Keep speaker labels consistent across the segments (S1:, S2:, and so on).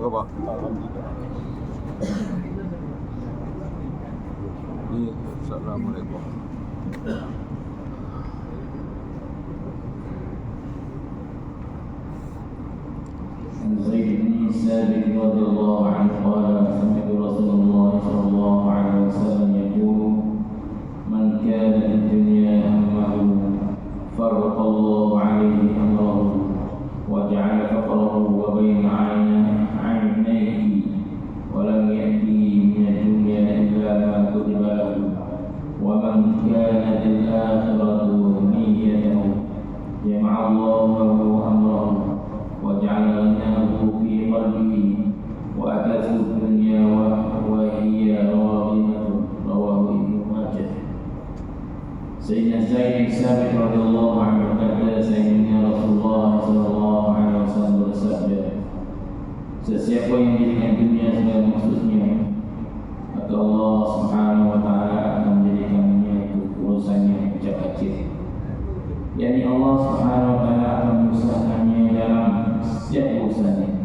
S1: khabar? Assalamualaikum.
S2: زيد بن ثابت رضي الله عنه قال سمعت رسول الله صلى الله عليه وسلم يقول من كان في الدنيا همه فرق الله عليه امره وجعل فقره وبين عينيه ولم يأتي من الدنيا إلا ما كتب له ومن كانت الآخرة نيته جمع الله له أمره وجعل غناه في قلبه وأتته الدنيا وهي راغمة رواه ابن ماجه. Sayyidina Zaid bin Sabit radhiyallahu anhu berkata, Sayyidina Rasulullah sallallahu alaihi wasallam bersabda, sesiapa yang menjadikan dunia sebagai maksudnya, maka Allah Subhanahu wa taala akan menjadikannya itu urusannya kecil kecil. Yani Allah Subhanahu wa taala akan mengusahakannya dalam setiap urusannya.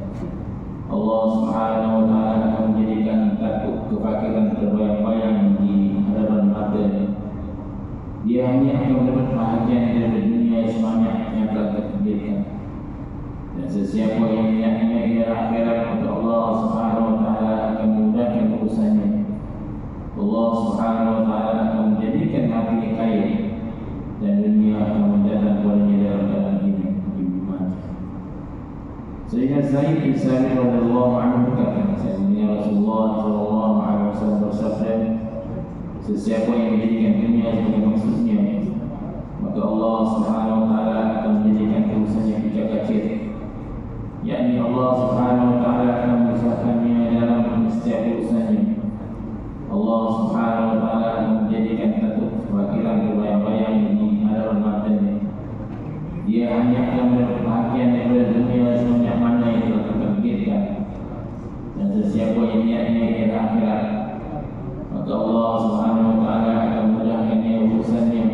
S2: Allah Subhanahu wa taala akan menjadikan takut kefakiran terbayang-bayang di hadapan matanya. Dia hanya akan mendapat bahagia dari dunia sebanyak yang telah terpikirkan. Dan sesiapa yang niatnya ialah akhirat, maka Allah Subhanahu wa taala akan memudahkan urusannya. Allah Subhanahu wa taala akan menjadikan hatinya kaya dan dunia akan mendatang kepadanya dalam keadaan ini iman. Sehingga Zaid bin Sabit radhiyallahu anhu berkata, Sayyidina Rasulullah sallallahu alaihi wasallam bersabda, sesiapa yang menjadikan dunia sebagai maksudnya, maka Allah Subhanahu wa taala akan menjadikan urusannya kecil-kecil. Yakni Allah Subhanahu wa taala akan mengusahakannya dalam setiap urusannya. Allah Subhanahu wa taala akan menjadikan takut kefakiran terbayang-bayang di hadapan matanya. Dia hanya akan mendapat bahagian daripada dunia sebanyak mana yang telah terpikirkan. Dan sesiapa yang niatnya ialah akhirat, maka Allah Subhanahu wa taala akan memudahkannya urusannya.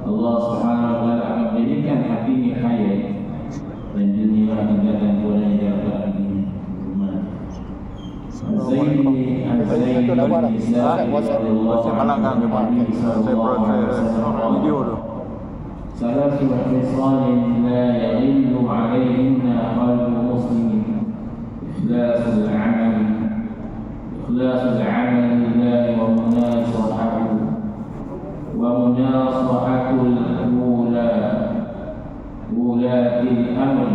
S2: Allah Subhanahu wa taala akan menjadikan hatinya kaya dan dunia akan datang kepadanya dalam keadaan ini.
S1: Itu dah barang. Saya malangkan ke Pak. Saya proses video tu.
S2: ثلاث خصال لا يغل عليهن قلب مسلم إخلاص العمل لله ومناصحة ولاة الأمر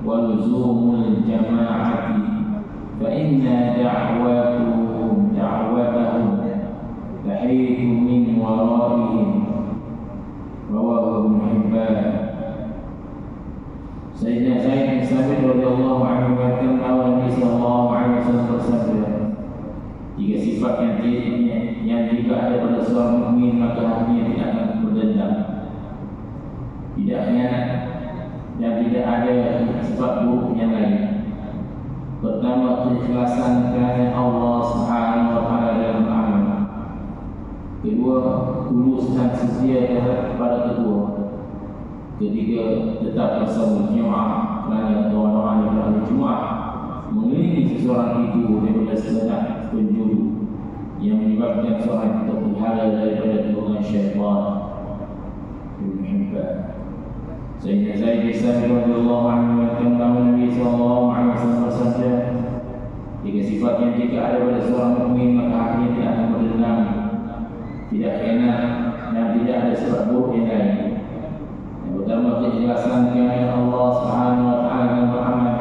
S2: ولزوم الجماعة فإن دعوتهم تحيط من ورائهم رواه ابن حبان. Sayyidina Zaid bin Sabit radhiyallahu anhu berkata, Nabi sallallahu alaihi wasallam bersabda, jika sifat yang jika ada pada seorang mukmin, maka hatinya tidak akan berdendam, tidak khianat, dan tidak ada sifat buruk yang lain. Pertama, keikhlasan kerana Allah Subhanahu wa taala dalam amal. Kedua, tulus dan setia kepada kedua. Ketiga, tetap bersama jemaah kerana doa-doa yang berada jemaah mengelilingi seseorang itu daripada segenap penjuru yang menyebabkan seorang itu terpelihara daripada golongan syaitan. Ibn Hibban. Sayyidina Zaid bin Sabit radhiyallahu anhu berkata, Nabi sallallahu alaihi wasallam bersabda, jika sifat yang jika ada pada seorang mukmin, maka hatinya tidak akan berdendam, tidak khianat, dan tidak ada sifat buruk yang lain. Yang pertama, keikhlasan kerana Allah Subhanahu wa taala dalam beramal.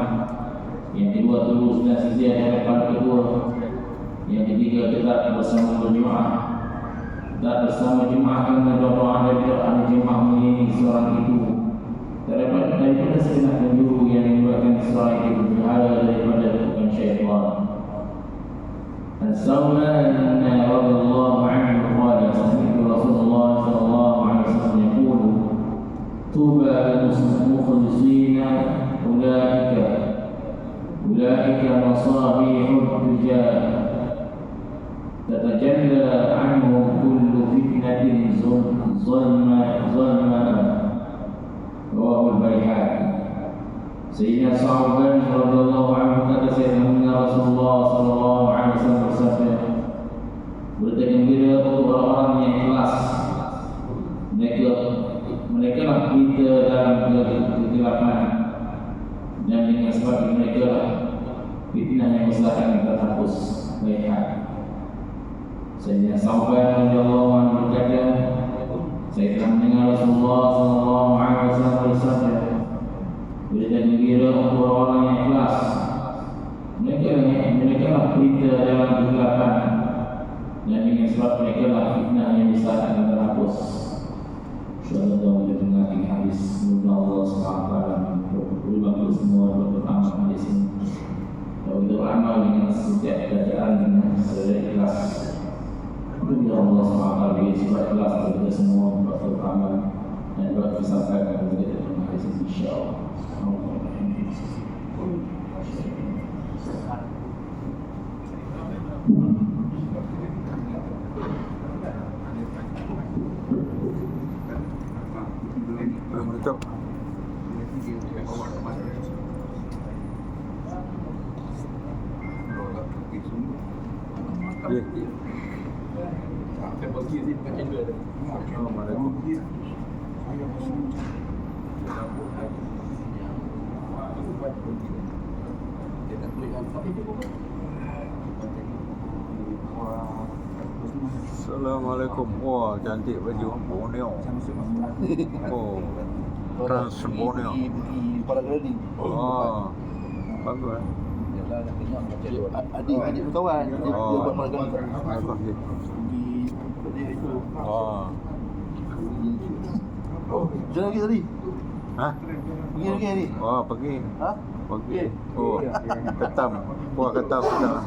S2: Yang kedua, tulus dan setia kepada kedua. Yang ketiga, tetap bersama berjemaah. Tetap bersama jemaah kerana doa-doa daripada ahli jemaah mengiringi seorang itu daripada segenap penjuru yang menyebabkan seorang itu berhala daripada bukan syaitan. As-Sawlan radhiyallahu anhu qala sami'tu Rasulullah sallallahu alaihi wasallam yaqulu tuba al-mukhlisina ulaika masabihud duja tatajalla anhum kullu fitnatin zulma rawahu al-Baihaqi. Sayyidina Sa'ban radhiyallahu anhu kata sebab mereka lah fitnah yang besar yang terhapus. Lihat Sayyidina Sauban radhiyallahu anhu berkata, saya telah mendengar Rasulullah sallallahu alaihi wasallam bersabda, berita gembira untuk orang yang ikhlas. Mereka lah pelita dalam kegelapan, dan dengan sebab mereka lah fitnah yang besar akan terhapus. Sallallahu alaihi wasallam hadis semoga Allah SWT berbahagia semua beramal hadis ini. Kalau kita beramal dengan setiap kerajaan dengan secara ikhlas, semoga Allah SWT beri sifat ikhlas kepada kita semua beramal dan berkesabaran kepada kita dalam hadis ini, insyaAllah.
S1: Menutup. Assalamualaikum. Wah, cantik baju Borneo. Oh, Trans Borneo.
S3: Paragliding.
S1: Oh, bagus.
S3: Adik kawan dia buat paragliding.
S1: Bagus dia.
S3: Dia itu.
S1: Oh.
S3: Jalan lagi tadi.
S1: Hah?
S3: Pergi lagi ni.
S1: Oh, pergi.
S3: Ha?
S1: Pergi. Oh, ketam. Kuah ketam sudah.